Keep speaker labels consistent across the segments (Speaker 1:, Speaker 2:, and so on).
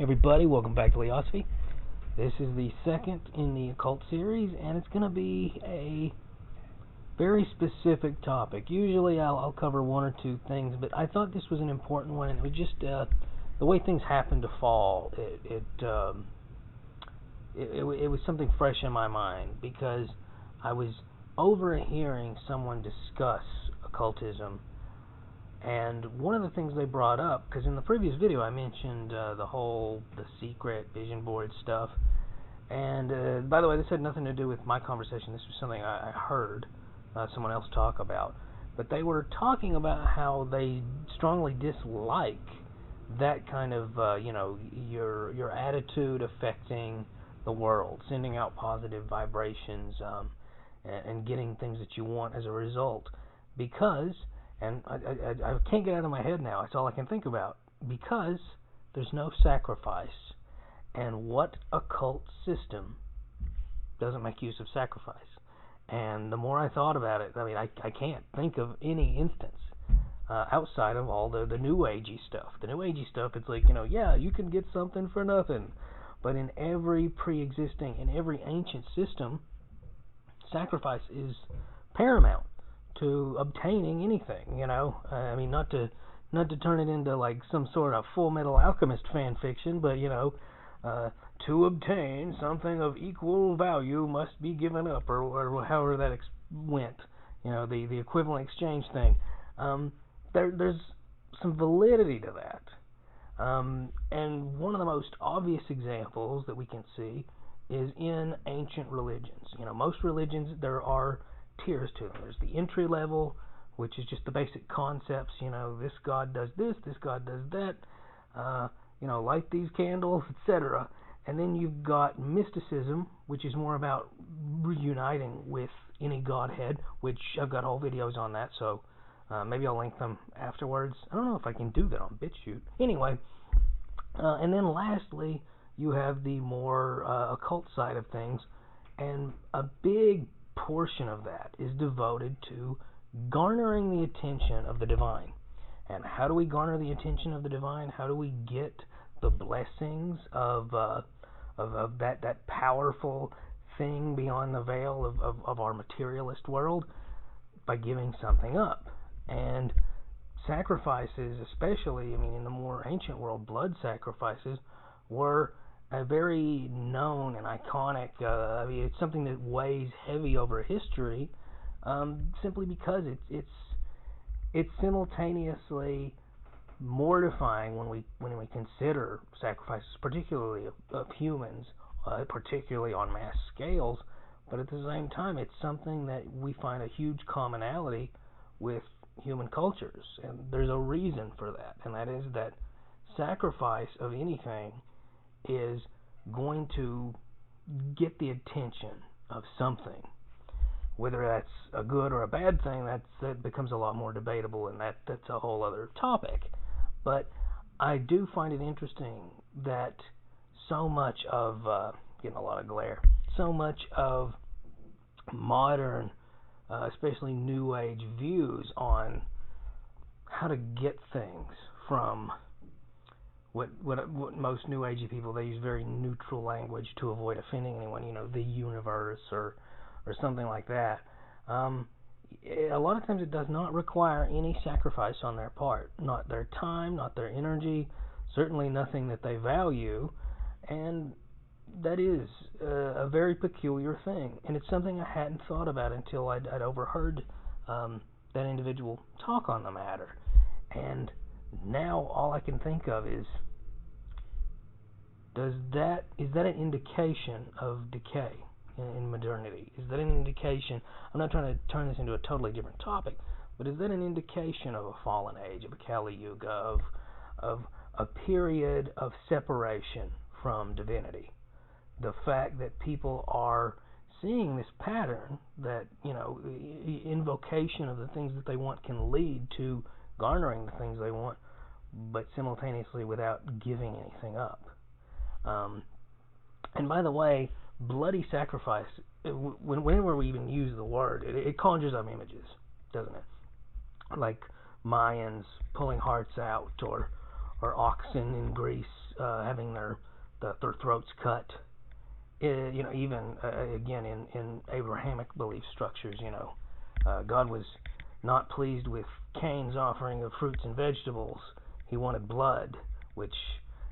Speaker 1: Everybody, welcome back to Leosophy. This is the second in the occult series, and it's going to be a very specific topic. Usually I'll cover one or two things, but I thought this was an important one, and it was just the way things happened to fall. It was something fresh in my mind, because I was overhearing someone discuss occultism. And one of the things they brought up, because in the previous video I mentioned the secret vision board stuff, and by the way, this had nothing to do with my conversation. This was something I heard someone else talk about. But they were talking about how they strongly dislike that kind of, your attitude affecting the world, sending out positive vibrations, and getting things that you want as a result, because... And I can't get out of my head now. It's all I can think about. Because there's no sacrifice. And what occult system doesn't make use of sacrifice? And the more I thought about it, I can't think of any instance outside of all the New Agey stuff. The New Agey stuff, it's like, you can get something for nothing. But in every pre-existing, in every ancient system, sacrifice is paramount to obtaining anything, not to turn it into like some sort of Fullmetal Alchemist fan fiction, but to obtain something of equal value must be given up, or however that went, the equivalent exchange thing. There's some validity to that, and one of the most obvious examples that we can see is in ancient religions. Most religions, there are tiers to them. There's the entry level, which is just the basic concepts. This god does this god does that. Light these candles, etc. And then you've got mysticism, which is more about reuniting with any godhead, which I've got whole videos on that, so maybe I'll link them afterwards. I don't know if I can do that on BitChute. Anyway, and then lastly, you have the more occult side of things, and a big portion of that is devoted to garnering the attention of the divine. And how do we garner the attention of the divine? How do we get the blessings of that powerful thing beyond the veil of our materialist world? By giving something up. And sacrifices, especially, in the more ancient world, blood sacrifices were a very known and iconic, it's something that weighs heavy over history, simply because it's simultaneously mortifying when we consider sacrifices, particularly of humans, particularly on mass scales, but at the same time it's something that we find a huge commonality with human cultures, and there's a reason for that, and that is that sacrifice of anything is going to get the attention of something. Whether that's a good or a bad thing, that becomes a lot more debatable, and that's a whole other topic. But I do find it interesting that so much of, getting a lot of glare, so much of modern, especially New Age views on how to get things from what most New Agey people, they use very neutral language to avoid offending anyone, the universe or something like that. A lot of times it does not require any sacrifice on their part, not their time, not their energy, certainly nothing that they value, and that is a very peculiar thing, and it's something I hadn't thought about until I'd overheard that individual talk on the matter. And now all I can think of is that an indication of decay in modernity? Is that an indication? I'm not trying to turn this into a totally different topic, but is that an indication of a fallen age, of a Kali Yuga, of a period of separation from divinity? The fact that people are seeing this pattern, that invocation of the things that they want can lead to garnering the things they want, but simultaneously without giving anything up. And by the way, bloody sacrifice, whenever we even use the word, it conjures up images, doesn't it? Like Mayans pulling hearts out, or oxen in Greece having their throats cut. You know, even again in Abrahamic belief structures, you know, God was not pleased with Cain's offering of fruits and vegetables. He wanted blood, which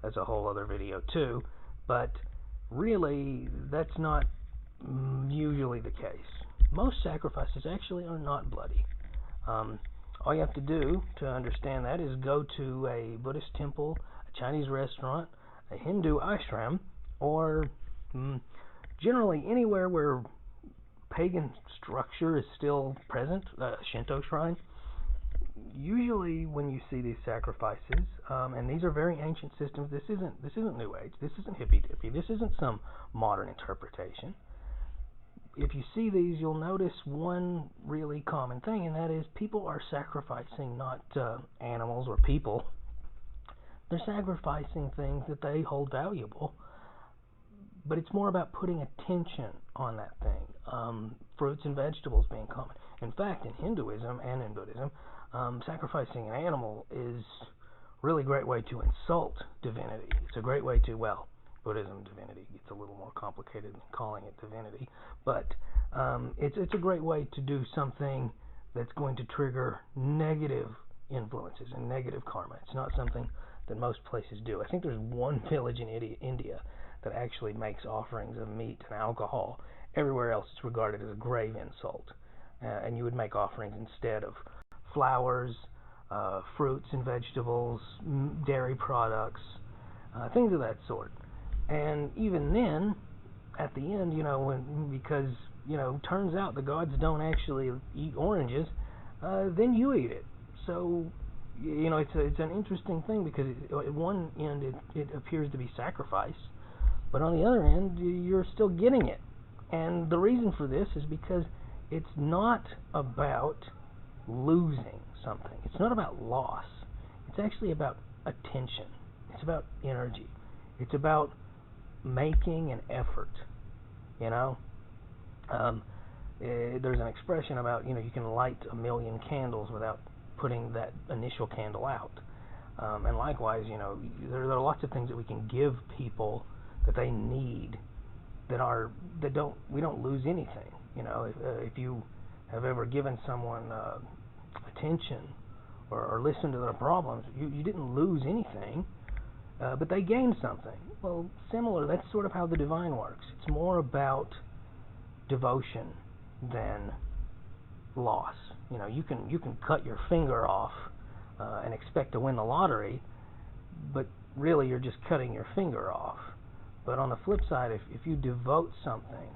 Speaker 1: that's a whole other video too. But really, that's not usually the case. Most sacrifices actually are not bloody. All you have to do to understand that is go to a Buddhist temple, a Chinese restaurant, a Hindu ashram, or generally anywhere where pagan structure is still present, a Shinto shrine. Usually when you see these sacrifices, and these are very ancient systems, this isn't New Age, this isn't hippy-dippy, this isn't some modern interpretation. If you see these, you'll notice one really common thing, and that is people are sacrificing not animals or people. They're sacrificing things that they hold valuable, but it's more about putting attention on that thing. Fruits and vegetables being common. In fact, in Hinduism and in Buddhism, sacrificing an animal is a really great way to insult divinity. It's a great way to, well, Buddhism divinity gets a little more complicated than calling it divinity, but it's a great way to do something that's going to trigger negative influences and negative karma. It's not something that most places do. I think there's one village in India that actually makes offerings of meat and alcohol. Everywhere else it's regarded as a grave insult, and you would make offerings instead of flowers, fruits and vegetables, dairy products, things of that sort. And even then, at the end, you know, because, you know, turns out the gods don't actually eat oranges, then you eat it. So, you know, it's an interesting thing, because at one end it appears to be sacrifice, but on the other end you're still getting it. And the reason for this is because it's not about losing something. It's not about loss. It's actually about attention. It's about energy. It's about making an effort, you know. There's an expression about, you know, you can light 1,000,000 candles without putting that initial candle out. And likewise, you know, there are lots of things that we can give people that they need we don't lose anything. You know, if you have ever given someone attention or listened to their problems, you didn't lose anything. But they gain something. Well, similar, that's sort of how the divine works. It's more about devotion than loss. You know, you can cut your finger off and expect to win the lottery, but really you're just cutting your finger off. But on the flip side, if you devote something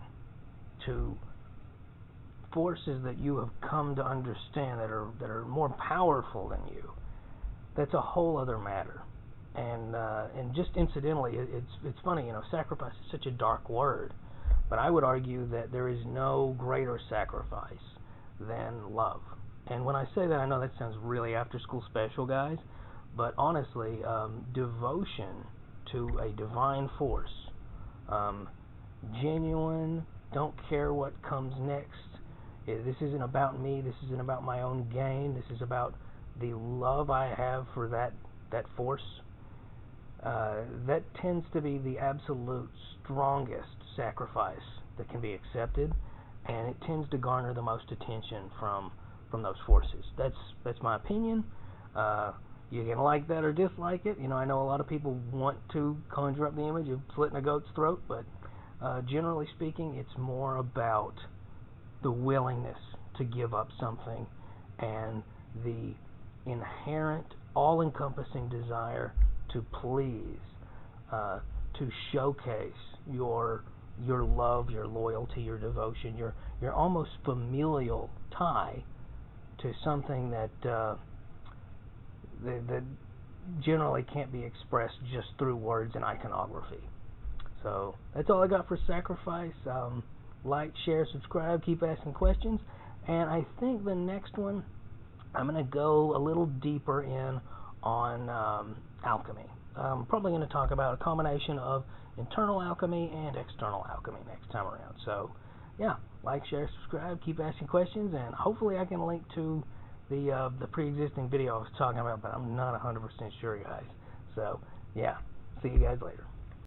Speaker 1: to forces that you have come to understand that are more powerful than you, that's a whole other matter. And just incidentally, it's funny, you know, sacrifice is such a dark word, but I would argue that there is no greater sacrifice than love. And when I say that, I know that sounds really after school special, guys, but honestly, devotion to a divine force, genuine, don't care what comes next. This isn't about me. This isn't about my own gain. This is about the love I have for that force. That tends to be the absolute strongest sacrifice that can be accepted, and it tends to garner the most attention from those forces. That's my opinion. You can like that or dislike it. You know, I know a lot of people want to conjure up the image of slitting a goat's throat, but generally speaking, it's more about the willingness to give up something and the inherent, all-encompassing desire to please, to showcase your love, your loyalty, your devotion, your almost familial tie to something that generally can't be expressed just through words and iconography. So that's all I got for sacrifice. Like, share, subscribe, keep asking questions, and I think the next one I'm going to go a little deeper in on alchemy. I'm probably going to talk about a combination of internal alchemy and external alchemy next time around. So yeah, like, share, subscribe, keep asking questions, and hopefully I can link to the pre-existing video I was talking about, but I'm not 100% sure, guys. So yeah, See you guys later.